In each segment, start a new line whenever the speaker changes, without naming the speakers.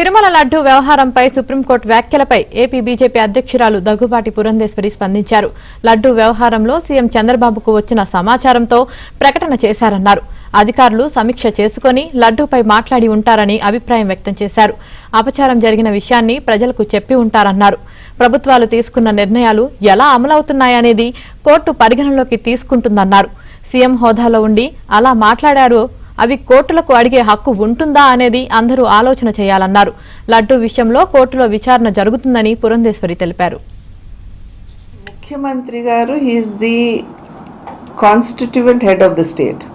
తిరుమల లడ్డు వ్యవహారంపై సుప్రీంకోర్టు వ్యాఖ్యలపై AP BJP అధ్యక్షురాలు దగ్గుబాటి పురంధేశ్వరి స్పందించారు. లడ్డు వ్యవహారంలో సీఎం చంద్రబాబుకు వచ్చిన సమాచారంతో ప్రకటన చేశారన్నారు. అధికారులు సమీక్ష చేసుకుని లడ్డూపై మాట్లాడి ఉంటారని అభిప్రాయం వ్యక్తం చేశారు. అపచారం జరిగిన విషయాన్ని ప్రజలకు చెప్పి ఉంటారన్నారు. ప్రభుత్వాలు తీసుకున్న నిర్ణయాలు ఎలా అమలవుతున్నాయనేది కోర్టు పరిగణనలోకి తీసుకుంటుందన్నారు. సీఎం హోదాలో ఉండి అలా మాట్లాడారు, అవి కోర్టులకు అడిగే హక్కు ఉంటుందా అనేది అందరూ ఆలోచన చేయాలన్నారు. లడ్డూ విషయంలో కోర్టులో విచారణ జరుగుతుందని పురంధేశ్వరి తెలిపారు.
ముఖ్యమంత్రి గారు is the constituent head of the state.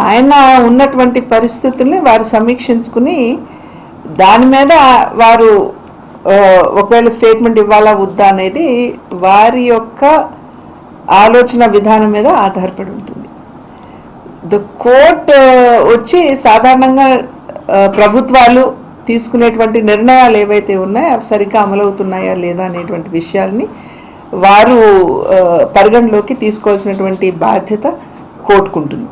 ఆయన ఉన్నటువంటి పరిస్థితుల్ని వారు సమీక్షించుకుని దాని మీద వారు ఒకవేళ స్టేట్మెంట్ ఇవ్వాలా వద్దా అనేది వారి యొక్క ఆలోచన విధానం మీద ఆధారపడి ఉంటుంది. ద కోర్ట్ వచ్చి సాధారణంగా ప్రభుత్వాలు తీసుకునేటువంటి నిర్ణయాలు ఏవైతే ఉన్నాయో అవి సరిగ్గా అమలవుతున్నాయా లేదా అనేటువంటి విషయాల్ని వారు పరిగణలోకి తీసుకోవాల్సినటువంటి బాధ్యత కోర్టుకుంటుంది.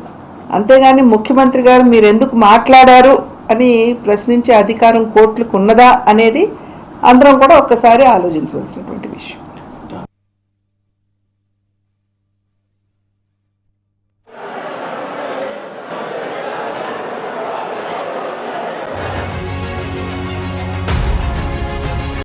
అంతేగాని ముఖ్యమంత్రి గారు మీరు ఎందుకు మాట్లాడారు అని ప్రశ్నించే అధికారం కోర్టులకు ఉన్నదా అనేది అందరం కూడా ఒక్కసారి ఆలోచించవలసినటువంటి విషయం.